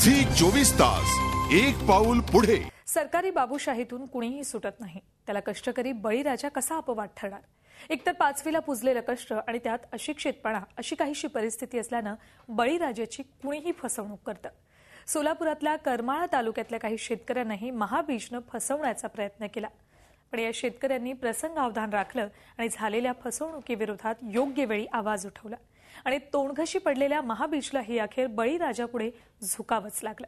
Zee 24 तास एक पाऊल पुढे। सरकारी बाबूशाहीतून कुणीही सुटत नाही। त्याला कष्टकरी बळीराजा कसा अपवाद ठरणार? एकतर 5वीला पुजलेलं कष्ट आणि त्यात अशिक्षितपणा अशी काहीशी परिस्थिती असल्यानं बळीराजाची कुणीही फसवणूक करतं। सोलापुरातल्या करमाळा तालुक्यातल्या काही शेतकऱ्यांनाही महाबीजनं फसवण्याचा प्रयत्न केला, पण या शेतकऱ्यांनी प्रसंगावधान राखलं आणि झालेल्या फसवणुकीविरोधात योग्य वेळी आवाज उठवला आणि तोंडघशी पडलेल्या महाबीजलाही अखेर बळीराजापुढे झुकावंच लागलं।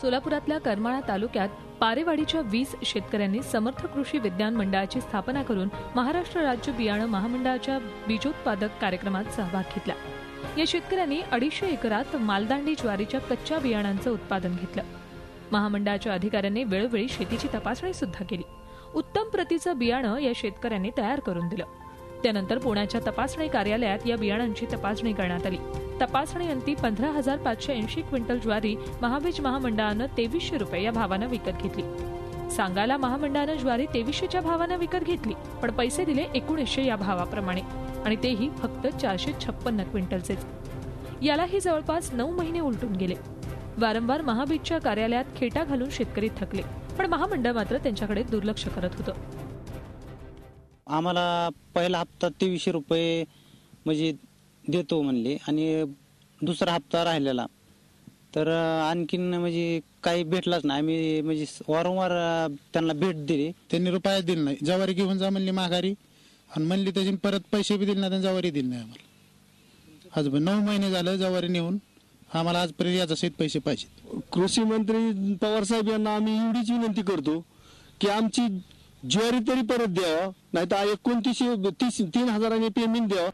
सोलापुरातल्या करमाळा तालुक्यात पारेवाडीच्या 20 शेतकऱ्यांनी समर्थ कृषी विज्ञान मंडळाची स्थापना करून महाराष्ट्र राज्य बियाणं महामंडळाच्या बीजोत्पादक कार्यक्रमात सहभाग घेतला। या शेतकऱ्यांनी 250 एकरात मालदांडी ज्वारीच्या कच्च्या बियाणांचं उत्पादन घेतलं। महामंडळाच्या अधिकाऱ्यांनी वेळोवेळी शेतीची तपासणी सुद्धा केली। उत्तम प्रतीचं बियाणं या शेतकऱ्यांनी तयार करून दिलं। त्यानंतर पुण्याच्या तपासणी कार्यालयात या बियाणांची तपासणी करण्यात आली। तपासणीअंती 15,580 क्विंटल ज्वारी महाबीज महामंडळानं 2300 रुपये या भावानं विकत घेतली। सांगायला महामंडळानं ज्वारी 2300च्या भावानं विकत घेतली, पण पैसे दिले 1900 या भावाप्रमाणे, आणि तेही फक्त 456 क्विंटलचेच। यालाही जवळपास 9 महिने उलटून गेले। वारंवार महाबीजच्या कार्यालयात खेटा घालून शेतकरी थकले, पण महामंडळ मात्र त्यांच्याकडे दुर्लक्ष करत होतं। आम्हाला पहिला हप्ता 2300 रुपये म्हणजे देतो म्हणले, आणि दुसरा हप्ता राहिलेला तर आणखीन म्हणजे काही भेटलाच नाही। आम्ही म्हणजे वारंवार त्यांना भेट दिली, त्यांनी रुपया दिला नाही। ज्वारी घेऊन जा म्हणली माघारी, आणि म्हणली त्याची परत पैसे बी दिले नाही, ज्वारी दिली नाही आम्हाला। आज 9 महिने झालं ज्वारी नेऊन, आम्हाला आजपर्यंत याचा सहित पैसे पाहिजे। कृषी मंत्री पवार साहेब यांना आम्ही एवढीच विनंती करतो की आमची ज्वारी तरी परत द्यावा, नाही तर 29,000 पेमेंट द्यावा।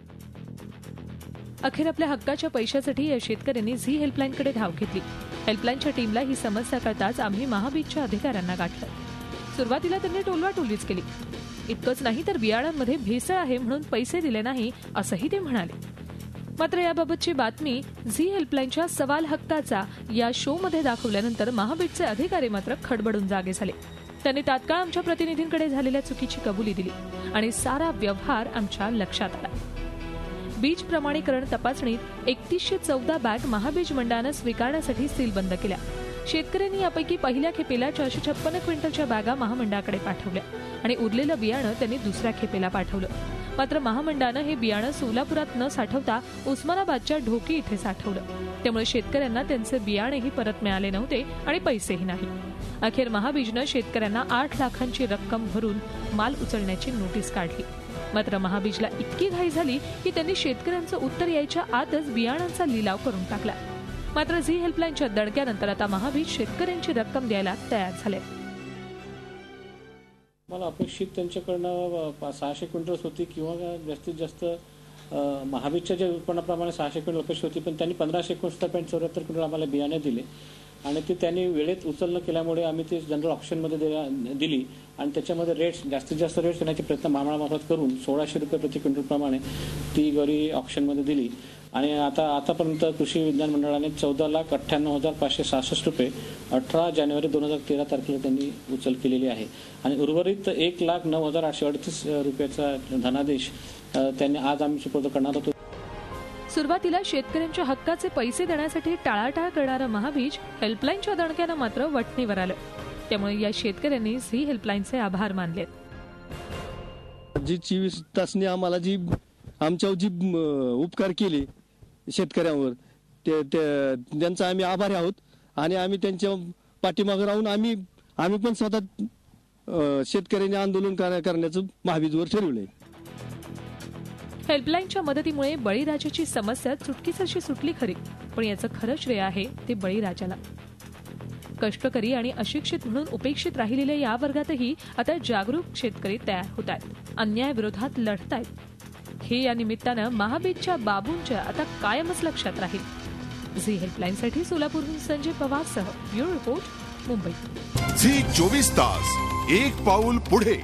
अखेर आपल्या हक्काच्या पैशासाठी या शेतकऱ्यांनी झी हेल्पलाईनकडे धाव घेतली। हेल्पलाईनच्या टीमला ही समस्या कळताच आम्ही महाबीजच्या अधिकाऱ्यांना गाठलं। सुरुवातीला त्यांनी टोलवाटोलवीच केली। इतकंच नाही तर बियाणांमध्ये भेसळ आहे म्हणून पैसे दिले नाही असंही ते म्हणाले। मात्र याबाबतची बातमी झी हेल्पलाईनच्या सवाल हक्काचा या शोमध्ये दाखवल्यानंतर महाबीजचे अधिकारी मात्र खडबडून जागे झाले। त्यांनी तात्काळ आमच्या प्रतिनिधींकडे झालेल्या चुकीची कबुली दिली आणि सारा व्यवहार आमच्या लक्षात आला। बीज प्रमाणीकरण तपासणीत 3114 बॅग महाबीज मंडळानं स्वीकारण्यासाठी सीलबंद केल्या। शेतकऱ्यांनी यापैकी पहिल्या खेपेला 456 क्विंटलच्या बॅगा महामंडळाकडे पाठवल्या आणि उरलेलं बियाणं त्यांनी दुसऱ्या खेपेला पाठवलं। मात्र महामंडळानं हे बियाणं सोलापुरात न साठवता उस्मानाबादच्या ढोकी इथे साठवलं। त्यामुळे शेतकऱ्यांना त्यांचे बियाणेही परत मिळाले नव्हते आणि पैसेही नाही। अखेर महाबीजनं शेतकऱ्यांना 8 लाखांची रक्कम भरून माल उचलण्याची नोटीस काढली। मात्र महाबीजला इतकी घाई झाली की त्यांनी शेतकऱ्यांचं उत्तर यायच्या आतच बियाणांचा लिलाव करून टाकला। मात्र झी हेल्पलाईनच्या दणक्यानंतर आता महाबीज शेतकऱ्यांची रक्कम द्यायला तयार झाले। मला अपेक्षित त्यांच्याकडनं 600 क्विंटल होती किंवा जास्तीत जास्त महाबीजच्या ज्या उत्पन्नाप्रमाणे 600 क्विंटल अपेक्षित होती, पण त्यांनी 1574 क्विंटल आम्हाला बियाणे दिले आणि ते त्यांनी वेळेत उचल न केल्यामुळे आम्ही ते जनरल ऑप्शनमध्ये दिली आणि त्याच्यामध्ये रेट्स जास्तीत जास्त रेट्स देण्याचे प्रयत्न महामंडळामार्फत करून 1600 रुपये प्रति क्विंटल प्रमाणे ती ज्वारी ऑप्शनमध्ये दिली। आणि आतापर्यंत कृषी विज्ञान मंडळाने 14,98,566 रुपये 18 जानेवारी 2013 तारखेला त्यांनी उचल केलेली आहे आणि उर्वरित 1,09,838 रुपयाचा धनादेश त्यांनी आज आम्ही सुपूर्द करणार आहोत। सुरुवातीला शेतकऱ्यांच्या हक्काचे पैसे देण्यासाठी टाळाटाळ करणारं महाबीज हेल्पलाईनच्या दणक्यानं मात्र वठणीवर आलं। त्यामुळे या शेतकऱ्यांनी झी हेल्पलाईनचे आभार मानले। जी 24 तासनी आम्हाला जी आमच्यावर जी उपकार केले शेतकऱ्यांवर, त्यांचा आम्ही आभारी आहोत आणि आम्ही त्यांच्या पाठीमागे राहून आम्ही पण स्वतः शेतकऱ्यांनी आंदोलन करण्याचं महाबीजवर ठरवलंय। हेल्पलाईनच्या मदतीमुळे बळीराजाची समस्या चुटकीसरशी सुटली खरी, पण याचं खरं श्रेय आहे ते बळीराजाला। कष्टकरी आणि अशिक्षित म्हणून उपेक्षित राहिलेल्या या वर्गातही आता जागरूक शेतकरी तयार होत आहेत, अन्यायाविरोधात लढतायत। हे या निमित्तानं महाबीजच्या बाबूंच्या आता कायमच लक्षात राहील। झी हेल्पलाईनसाठी सोलापूरहून संजय पवारसह ब्युरो रिपोर्ट, मुंबई। झी 24 तास एक पाऊल पुढे।